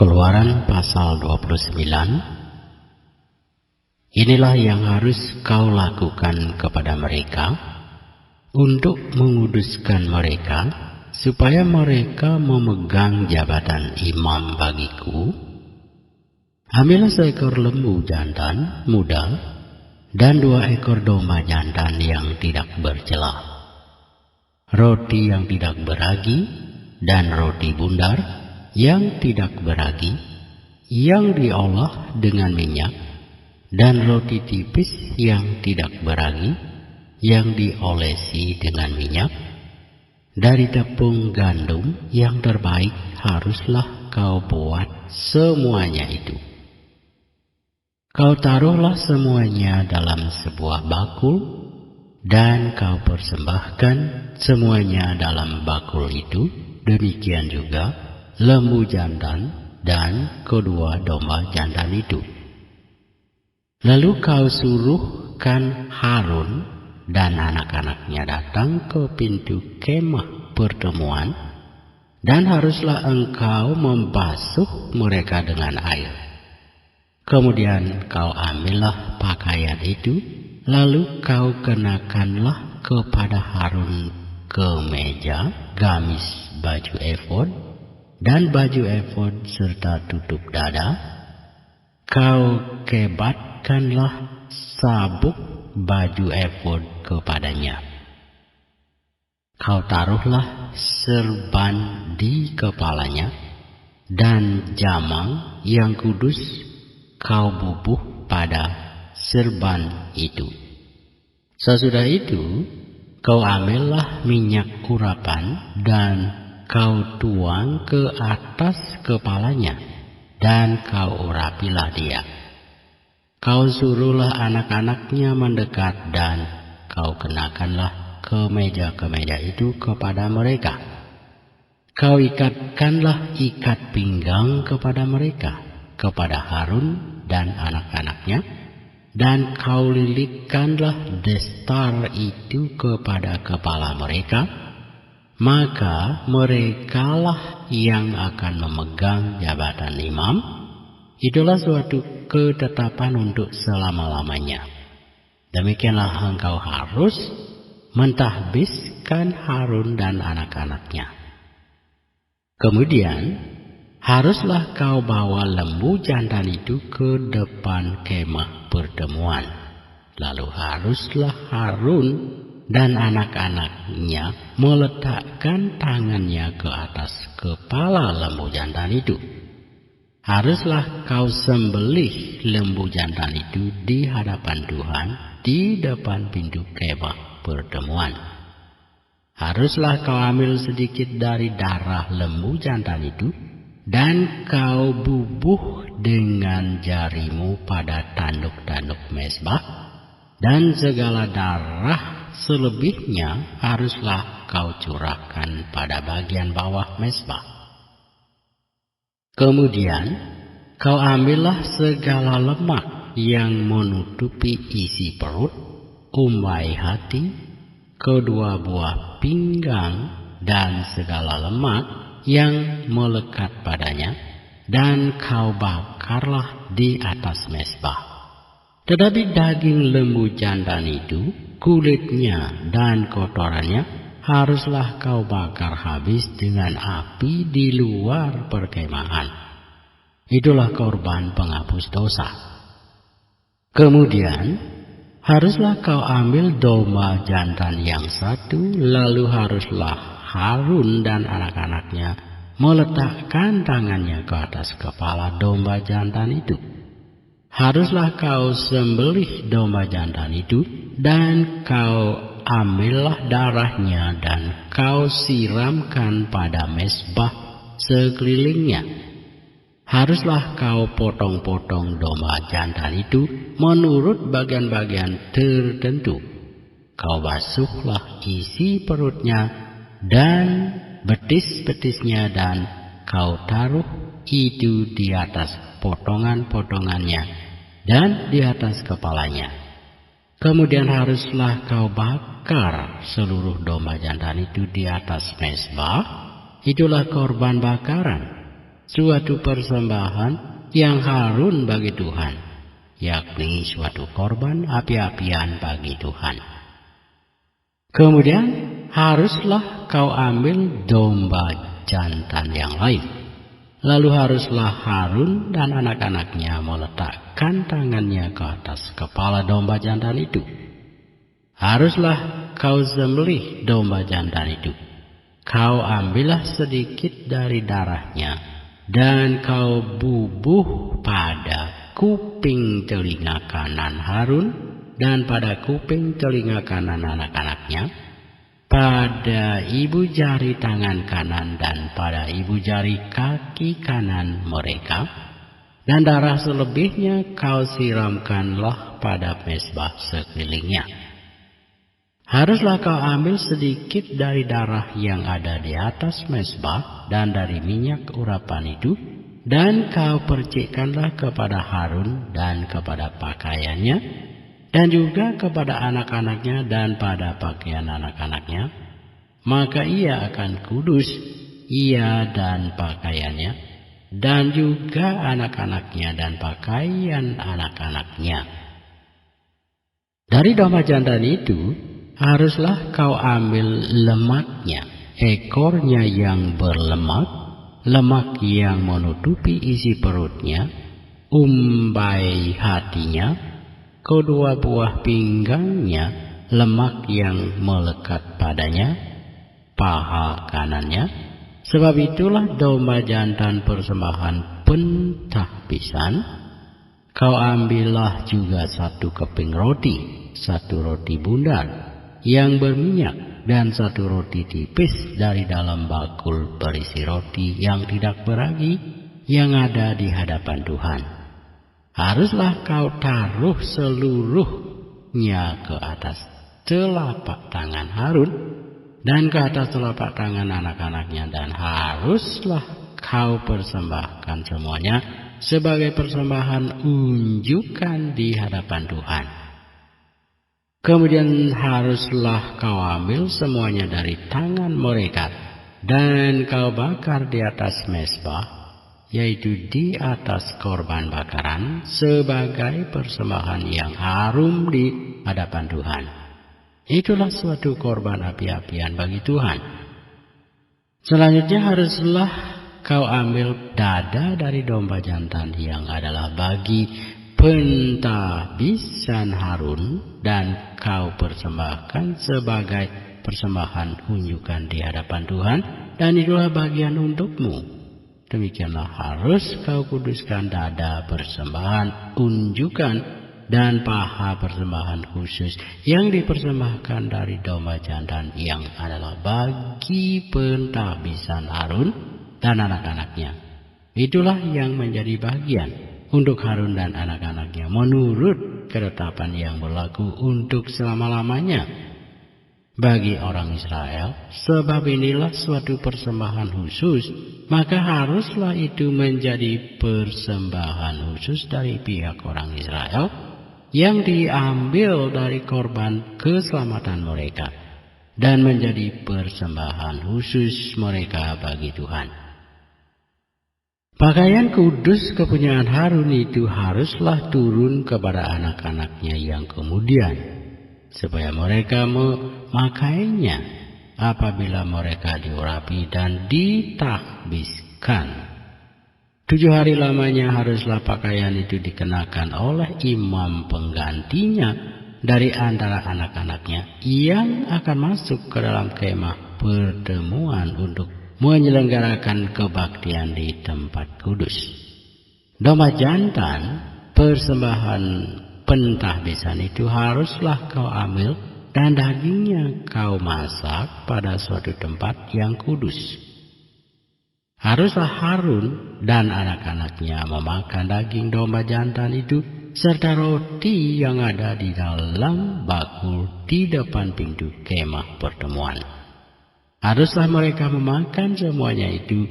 Keluaran pasal 29. Inilah yang harus kau lakukan kepada mereka untuk menguduskan mereka, supaya mereka memegang jabatan imam bagiku. Ambillah seekor lembu jantan muda dan 2 ekor domba jantan yang tidak bercela, roti yang tidak beragi dan roti bundar yang tidak beragi, yang diolah dengan minyak, dan roti tipis yang tidak beragi, yang diolesi dengan minyak. Dari tepung gandum yang terbaik haruslah kau buat semuanya itu. Kau taruhlah semuanya dalam sebuah bakul, dan kau persembahkan semuanya dalam bakul itu. Demikian juga lembu jantan dan kedua domba jantan itu. Lalu kau suruhkan Harun dan anak-anaknya datang ke pintu kemah pertemuan, dan haruslah engkau membasuh mereka dengan air. Kemudian kau ambillah pakaian itu, lalu kau kenakanlah kepada Harun kemeja, gamis baju efod, dan baju efod serta tutup dada. Kau kebatkanlah sabuk baju efod kepadanya. Kau taruhlah serban di kepalanya, dan jamang yang kudus kau bubuh pada serban itu. Sesudah itu, kau ambillah minyak urapan dan kau tuang ke atas kepalanya, dan kau urapilah dia. Kau suruhlah anak-anaknya mendekat, dan kau kenakanlah kemeja-kemeja itu kepada mereka. Kau ikatkanlah ikat pinggang kepada mereka, kepada Harun dan anak-anaknya, dan kau lilitkanlah destar itu kepada kepala mereka. Maka merekalah yang akan memegang jabatan imam. Itulah suatu ketetapan untuk selama-lamanya. Demikianlah engkau harus mentahbiskan Harun dan anak-anaknya. Kemudian haruslah kau bawa lembu jantan itu ke depan kemah pertemuan. Lalu haruslah Harun dan anak-anaknya meletakkan tangannya ke atas kepala lembu jantan itu. Haruslah kau sembelih lembu jantan itu di hadapan Tuhan di depan pintu kemah pertemuan. Haruslah kau ambil sedikit dari darah lembu jantan itu, dan kau bubuh dengan jarimu pada tanduk-tanduk mezbah, dan segala darah selebihnya haruslah kau curahkan pada bagian bawah mezbah. Kemudian kau ambillah segala lemak yang menutupi isi perut, umbai hati, kedua buah pinggang, dan segala lemak yang melekat padanya, dan kau bakarlah di atas mezbah. Tetapi daging lembu jantan itu, kulitnya dan kotorannya haruslah kau bakar habis dengan api di luar perkemahan. Itulah korban penghapus dosa. Kemudian haruslah kau ambil domba jantan yang satu, lalu haruslah Harun dan anak-anaknya meletakkan tangannya ke atas kepala domba jantan itu. Haruslah kau sembelih domba jantan itu, dan kau ambillah darahnya dan kau siramkan pada mezbah sekelilingnya. Haruslah kau potong-potong domba jantan itu menurut bagian-bagian tertentu. Kau basuhlah isi perutnya dan betis-betisnya, dan kau taruh itu di atas potongan-potongannya dan di atas kepalanya. Kemudian haruslah kau bakar seluruh domba jantan itu di atas mezbah. Itulah korban bakaran. suatu persembahan yang harun bagi Tuhan, yakni suatu korban api-apian bagi Tuhan. Kemudian haruslah kau ambil domba jantan yang lain. Lalu haruslah Harun dan anak-anaknya meletakkan tangannya ke atas kepala domba jantan itu. Haruslah kau sembelih domba jantan itu. Kau ambillah sedikit dari darahnya, dan kau bubuh pada kuping telinga kanan Harun dan pada kuping telinga kanan anak-anaknya, pada ibu jari tangan kanan dan pada ibu jari kaki kanan mereka, dan darah selebihnya kau siramkanlah pada mezbah sekelilingnya. Haruslah kau ambil sedikit dari darah yang ada di atas mezbah dan dari minyak urapan itu, dan kau percikkanlah kepada Harun dan kepada pakaiannya, dan juga kepada anak-anaknya dan pada pakaian anak-anaknya. Maka ia akan kudus, ia dan pakaiannya, dan juga anak-anaknya dan pakaian anak-anaknya. Dari domba jantan itu haruslah kau ambil lemaknya, ekornya yang berlemak, lemak yang menutupi isi perutnya, umbai hatinya, kedua buah pinggangnya, lemak yang melekat padanya, paha kanannya. Sebab itulah domba jantan persembahan pentahbisan. Kau ambillah juga 1 keping roti, 1 roti bundar yang berminyak, dan 1 roti tipis dari dalam bakul berisi roti yang tidak beragi yang ada di hadapan Tuhan. Haruslah kau taruh seluruhnya ke atas telapak tangan Harun dan ke atas telapak tangan anak-anaknya, dan haruslah kau persembahkan semuanya sebagai persembahan unjukan di hadapan Tuhan. Kemudian haruslah kau ambil semuanya dari tangan mereka, dan kau bakar di atas mezbah, yaitu di atas korban bakaran, sebagai persembahan yang harum di hadapan Tuhan. Itulah suatu korban api-apian bagi Tuhan. Selanjutnya haruslah kau ambil dada dari domba jantan yang adalah bagi pentahbisan Harun, dan kau persembahkan sebagai persembahan unjukan di hadapan Tuhan, dan itulah bagian untukmu. Demikianlah harus kau kuduskan dada persembahan unjukan dan paha persembahan khusus yang dipersembahkan dari domba jantan yang adalah bagi pentahbisan Harun dan anak-anaknya. Itulah yang menjadi bagian untuk Harun dan anak-anaknya menurut ketetapan yang berlaku untuk selama-lamanya bagi orang Israel. Sebab inilah suatu persembahan khusus, maka haruslah itu menjadi persembahan khusus dari pihak orang Israel yang diambil dari korban keselamatan mereka, dan menjadi persembahan khusus mereka bagi Tuhan. Pakaian kudus kepunyaan Harun itu haruslah turun kepada anak-anaknya yang kemudian, supaya mereka memakainya apabila mereka diurapi dan ditahbiskan. 7 hari lamanya haruslah pakaian itu dikenakan oleh imam penggantinya dari antara anak-anaknya yang akan masuk ke dalam kemah pertemuan untuk menyelenggarakan kebaktian di tempat kudus. Domba jantan persembahan pentahbisan itu haruslah kau ambil, dan dagingnya kau masak pada suatu tempat yang kudus. Haruslah Harun dan anak-anaknya memakan daging domba jantan itu serta roti yang ada di dalam bakul di depan pintu kemah pertemuan. Haruslah mereka memakan semuanya itu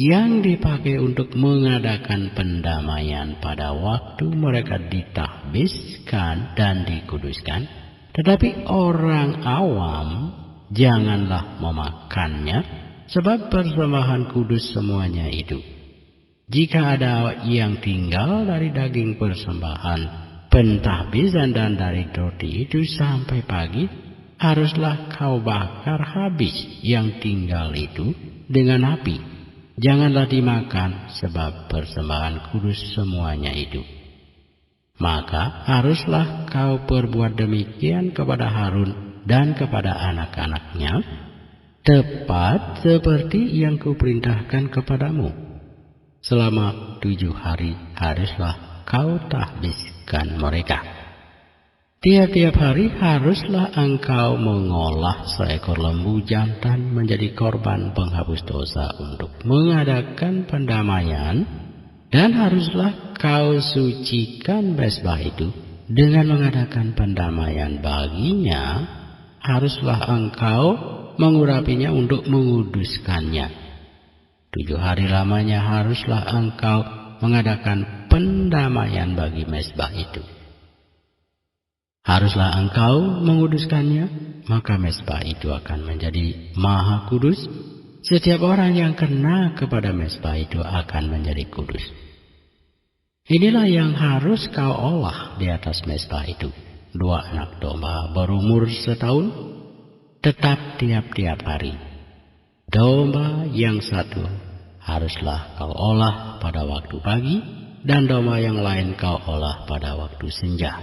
yang dipakai untuk mengadakan pendamaian pada waktu mereka ditahbiskan dan dikuduskan. Tetapi orang awam janganlah memakannya, sebab persembahan kudus semuanya itu. Jika ada yang tinggal dari daging persembahan pentahbisan dan dari roti itu sampai pagi, haruslah kau bakar habis yang tinggal itu dengan api. Janganlah dimakan, sebab persembahan kudus semuanya itu. Maka haruslah kau perbuat demikian kepada Harun dan kepada anak-anaknya, tepat seperti yang kuperintahkan kepadamu. Selama 7 hari haruslah kau tahbiskan mereka. Tiap-tiap hari haruslah engkau mengolah seekor lembu jantan menjadi korban penghapus dosa untuk mengadakan pendamaian, dan haruslah kau sucikan mezbah itu dengan mengadakan pendamaian baginya. Haruslah engkau mengurapinya untuk menguduskannya. 7 hari lamanya haruslah engkau mengadakan pendamaian bagi mezbah itu. Haruslah engkau menguduskannya, maka mezbah itu akan menjadi maha kudus. Setiap orang yang kena kepada mezbah itu akan menjadi kudus. Inilah yang harus kau olah di atas mezbah itu: 2 anak domba berumur 1 tahun, tetap tiap-tiap hari. Domba yang 1 haruslah kau olah pada waktu pagi, dan domba yang lain kau olah pada waktu senja.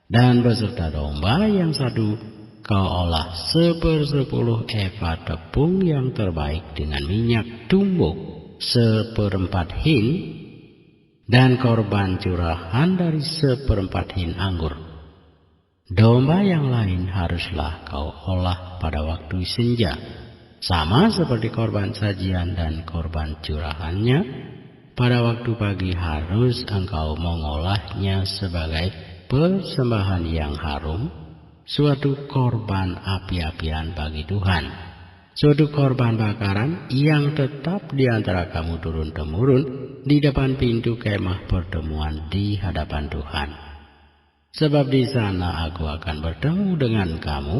Dan beserta domba yang 1 kau olah 1/10 efa tepung yang terbaik dengan minyak tumbuk 1/4 hin, dan korban curahan dari 1/4 hin anggur. Domba yang lain haruslah kau olah pada waktu senja, sama seperti korban sajian dan korban curahannya. Pada waktu pagi harus engkau mengolahnya sebagai persembahan yang harum, suatu korban api-apian bagi Tuhan, suatu korban bakaran yang tetap di antara kamu turun-temurun di depan pintu kemah pertemuan di hadapan Tuhan. Sebab di sana aku akan bertemu dengan kamu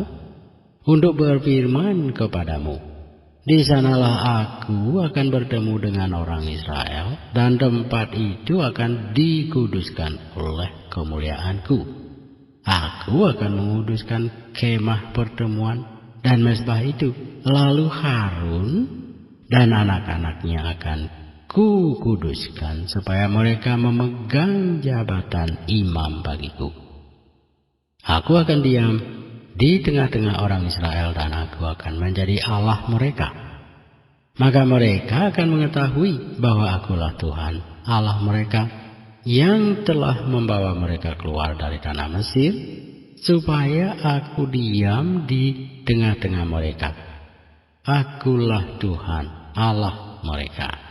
untuk berfirman kepadamu. Di sanalah aku akan bertemu dengan orang Israel, dan tempat itu akan dikuduskan oleh kemuliaanku. Aku akan menguduskan kemah pertemuan dan mezbah itu. Lalu Harun dan anak-anaknya akan kukuduskan supaya mereka memegang jabatan imam bagiku. Aku akan diam di tengah-tengah orang Israel, dan aku akan menjadi Allah mereka. Maka mereka akan mengetahui bahwa akulah Tuhan Allah mereka, yang telah membawa mereka keluar dari tanah Mesir, supaya aku diam di tengah-tengah mereka. Akulah Tuhan Allah mereka.